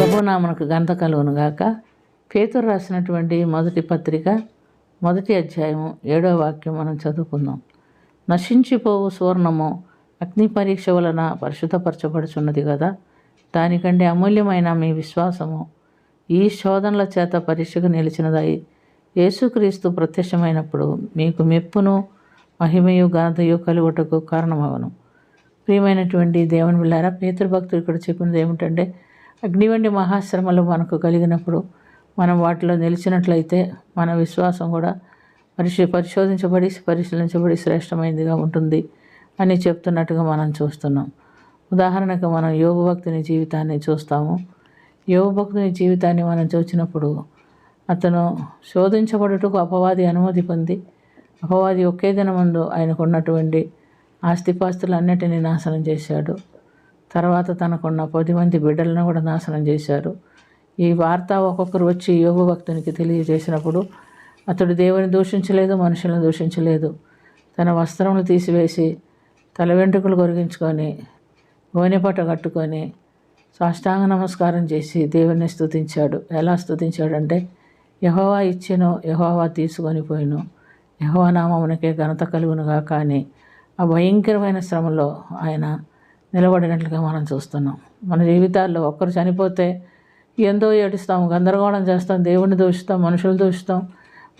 ప్రభునామమునకు ఘనత కలుగును గాక. పేతురు రాసినటువంటి మొదటి పత్రిక 1వ అధ్యాయం 7వ వాక్యం మనం చదువుకుందాం. నశించిపోవు సువర్ణము అగ్ని పరీక్ష వలన పరిశుద్ధపరచబడుచున్నది కదా, దానికంటే అమూల్యమైన మీ విశ్వాసము ఈ శోధనల చేత పరీక్షకు నిలిచినదై యేసుక్రీస్తు ప్రత్యక్షమైనప్పుడు మీకు మెప్పును మహిమయు ఘనతయు కలుగుటకు కారణమవను. ప్రియమైనటువంటి దేవుని బిడ్డలారా, పేతురు భక్తుడు ఇక్కడ చెప్పినది ఏమిటంటే, అగ్ని వంటి మహాశ్రమలు మనకు కలిగినప్పుడు మనం వాటిలో నిలిచినట్లయితే మన విశ్వాసం కూడా పరిశీలించబడి శ్రేష్టమైనదిగా ఉంటుంది అని చెప్తున్నట్టుగా మనం చూస్తున్నాం. ఉదాహరణకు మనం యోబు భక్తుని జీవితాన్ని చూస్తాము. యోబు భక్తుని జీవితాన్ని మనం చూసినప్పుడు అతను శోధించబడుటకు అపవాది అనుమతి పొంది, అపవాది ఒకే దినమందు ఆయనకు ఉన్నటువంటి ఆస్తిపాస్తులన్నిటినీ నాశనం చేశాడు. తర్వాత తనకున్న 10 మంది బిడ్డలను కూడా నాశనం చేశారు. ఈ వార్త ఒక్కొక్కరు వచ్చి యోబు భక్తునికి తెలియజేసినప్పుడు అతడు దేవుని దూషించలేదు, మనుషులను దూషించలేదు. తన వస్త్రములు తీసివేసి తల వెంట్రుకలు కొరిగించుకొని గోనెపట్ట కట్టుకొని సాష్టాంగ నమస్కారం చేసి దేవుని స్తుతించాడు. ఎలా స్తుతించాడంటే, యెహోవా ఇచ్చెను, యెహోవా తీసుకొని పోయిను, యెహోవా నామమునకే ఘనత కలుగునుగా. కానీ ఆ భయంకరమైన శ్రమలో ఆయన నిలబడినట్లుగా మనం చూస్తున్నాం. మన జీవితాల్లో ఒక్కరు చనిపోతే ఎంతో ఏడుస్తాం, గందరగోళం చేస్తాం, దేవుణ్ణి దూషిస్తాం, మనుషులు దూషిస్తాం.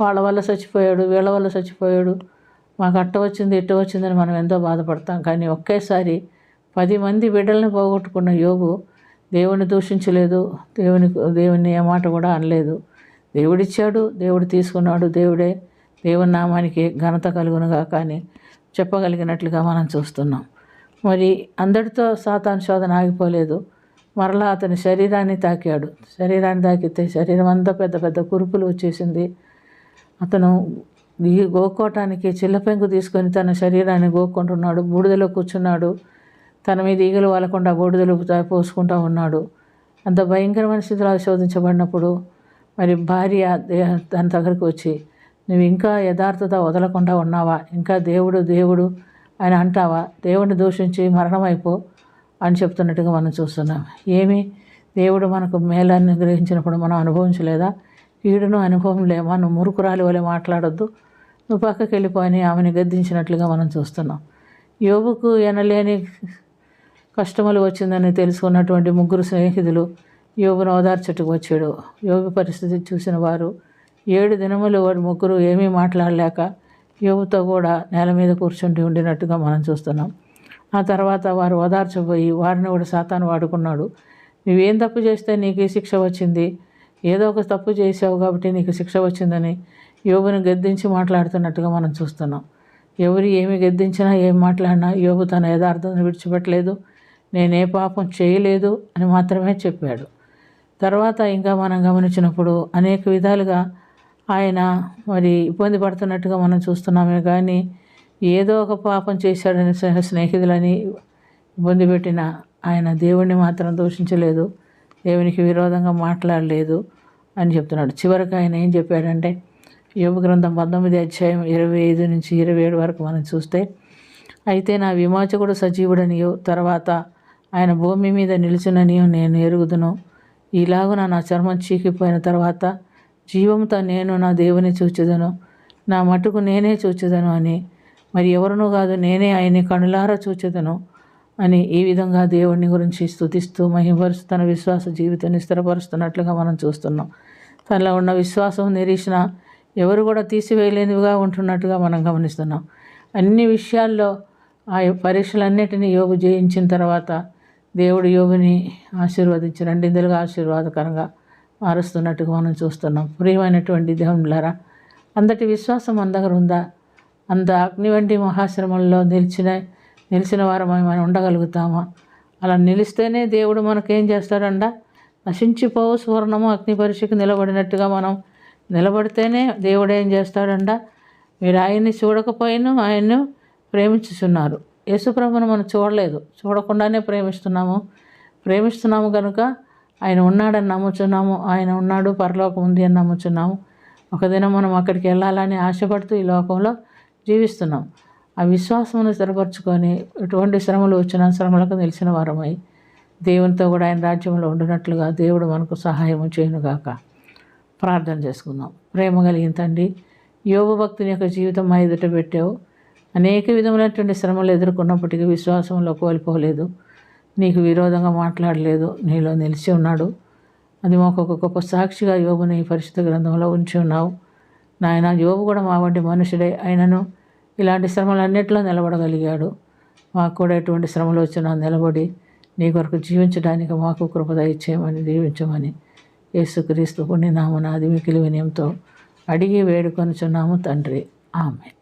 వాళ్ళ వల్ల చచ్చిపోయాడు, వీళ్ళ వల్ల చచ్చిపోయాడు, మాకు అట్ట వచ్చింది ఇట్ట వచ్చిందని మనం ఎంతో బాధపడతాం. కానీ ఒకేసారి 10 మంది బిడ్డల్ని పోగొట్టుకున్న యోబు దేవుని దూషించలేదు, దేవుని ఏ మాట కూడా అనలేదు. దేవుడిచ్చాడు, దేవుడు తీసుకున్నాడు, దేవుని నామానికి ఘనత కలుగునుగా కానీ చెప్పగలిగినట్లుగా మనం చూస్తున్నాం. మరి అందరితో సాతాను శోధన ఆగిపోలేదు. మరలా అతని శరీరాన్ని తాకాడు. శరీరాన్ని తాకితే శరీరం అంతా పెద్ద పెద్ద కురుపులు వచ్చేసింది. అతను గోక్కోటానికి చిల్లపెంకు తీసుకొని తన శరీరాన్ని గోక్కుంటున్నాడు. బూడిదలో కూర్చున్నాడు. తన మీద ఈగలు వాలకుండా బూడిదలు పోసుకుంటూ ఉన్నాడు. అంత భయంకరమైన స్థితిలో శోధించబడినప్పుడు మరి భార్య తన దగ్గరికి వచ్చి, నువ్వు ఇంకా యథార్థత వదలకుండా ఉన్నావా, ఇంకా దేవుడు ఆయన అంటావా, దేవుడిని దూషించి మరణమైపో అని చెప్తున్నట్టుగా మనం చూస్తున్నాం. ఏమి దేవుడు మనకు మేలాన్ని గ్రహించినప్పుడు మనం అనుభవించలేదా? కీడును అనుభవం లేమా? నువ్వు మురుకురాలి వలె మాట్లాడొద్దు, నువ్వు పక్కకి వెళ్ళిపోయి ఆమెను గద్దించినట్లుగా మనం చూస్తున్నాం. యోబుకు ఎనలేని కష్టములు వచ్చిందని తెలుసుకున్నటువంటి 3 స్నేహితులు యోబును ఓదార్చుటకు వచ్చాడు. యోబు పరిస్థితి చూసిన వారు 7 దినములు వారు 3 ఏమీ మాట్లాడలేక యోబుతో కూడా నేల మీద కూర్చుంటూ ఉండినట్టుగా మనం చూస్తున్నాం. ఆ తర్వాత వారు ఓదార్చబోయి వారిని కూడా సాతాను వాడుకున్నాడు. నువ్వేం తప్పు చేస్తే నీకు ఈ శిక్ష వచ్చింది, ఏదో ఒక తప్పు చేసావు కాబట్టి నీకు శిక్ష వచ్చిందని యోబుని గద్దించి మాట్లాడుతున్నట్టుగా మనం చూస్తున్నాం. ఎవరు ఏమి గద్దించినా ఏం మాట్లాడినా యోబు తన యథార్థతను విడిచిపెట్టలేదు, నేనే పాపం చేయలేదు అని మాత్రమే చెప్పాడు. తర్వాత ఇంకా మనం గమనించినప్పుడు అనేక విధాలుగా ఆయన మరి ఇబ్బంది పడుతున్నట్టుగా మనం చూస్తున్నామే. కానీ ఏదో ఒక పాపం చేశాడని స్నేహితులని ఇబ్బంది పెట్టిన ఆయన దేవుణ్ణి మాత్రం దూషించలేదు, దేవునికి విరోధంగా మాట్లాడలేదు అని చెప్తున్నాడు. చివరికి ఆయన ఏం చెప్పాడంటే, యోబు గ్రంథం 19వ అధ్యాయం 25 నుంచి 27 వరకు మనం చూస్తే, అయితే నా విమోచకుడు సజీవుడనియు తర్వాత ఆయన భూమి మీద నిలిచిననియు నేను ఎరుగుదును. ఇలాగున నా చర్మం చీకిపోయిన తర్వాత జీవంతో నేను నా దేవుని చూచెదను, నా మటుకు నేనే చూచెదను అని, మరి ఎవరునూ కాదు నేనే ఆయన్ని కనులారా చూచెదను అని ఈ విధంగా దేవుని గురించి స్తుతిస్తూ మహిమపరుస్తూ తన విశ్వాస జీవితాన్ని స్థిరపరుస్తున్నట్లుగా మనం చూస్తున్నాం. తనలో ఉన్న విశ్వాసం నిరీక్షణ ఎవరు కూడా తీసివేయలేనివిగా ఉంటున్నట్టుగా మనం గమనిస్తున్నాం. అన్ని విషయాల్లో ఆ పరీక్షలన్నిటినీ యోబు జయించిన తర్వాత దేవుడు యోబుని ఆశీర్వదించి 2 ఆశీర్వాదకరంగా మారుస్తున్నట్టుగా మనం చూస్తున్నాం. ప్రియమైనటువంటి దేవునిలారా, అంతటి విశ్వాసం మన దగ్గర ఉందా? అంత అగ్ని వంటి మహాశ్రమంలో నిలిచిన వారమై మనం ఉండగలుగుతామా? అలా నిలిస్తేనే దేవుడు మనకేం చేస్తాడంట, నశించిపోవు సువర్ణము అగ్ని పరీక్షకు నిలబడినట్టుగా మనం నిలబడితేనే దేవుడు ఏం చేస్తాడంట, మీరు ఆయన్ని చూడకపోయినా ఆయన్ను ప్రేమించుచున్నారు. యేసుప్రభుని మనం చూడకుండానే ప్రేమిస్తున్నాము కనుక ఆయన ఉన్నాడని నమ్ముచున్నాము. ఆయన ఉన్నాడు, పరలోకం ఉంది అని నమ్ముచున్నాము. ఒక దినం మనం అక్కడికి వెళ్ళాలని ఆశపడుతూ ఈ లోకంలో జీవిస్తున్నాం. ఆ విశ్వాసమును స్థిరపరచుకొని ఎటువంటి శ్రమలు వచ్చినా శ్రమలకు నిలిచిన వారమై దేవునితో కూడా ఆయన రాజ్యంలో ఉండినట్లుగా దేవుడు మనకు సహాయం చేయనుగాక. ప్రార్థన చేసుకుందాం. ప్రేమ కలిగిన తండ్రి, యోబు భక్తుని యొక్క జీవితం మా ఎదుట పెట్టావు. అనేక విధములైనటువంటి శ్రమలు ఎదుర్కొన్నప్పటికీ విశ్వాసంలో కోల్పోలేదు, నీకు విరోధంగా మాట్లాడలేదు, నీలో నిలిచి ఉన్నాడు. అది మాకు ఒక గొప్ప సాక్షిగా యోబుని పరిశుద్ధ గ్రంథంలో ఉంచి ఉన్నావు. నాయన, యోబు కూడా మా వంటి మనుషుడే అయినను ఇలాంటి శ్రమలన్నింటిలో నిలబడగలిగాడు. మాకు కూడా ఎటువంటి శ్రమలు వచ్చినా నిలబడి నీ కొరకు జీవించడానికి మాకు కృప దయచేయమని దీవించమని యేసుక్రీస్తు పుణ్యనామమున మిక్కిలి వినయంతో అడిగి వేడుకొనుచున్నాము తండ్రి. ఆమేన్.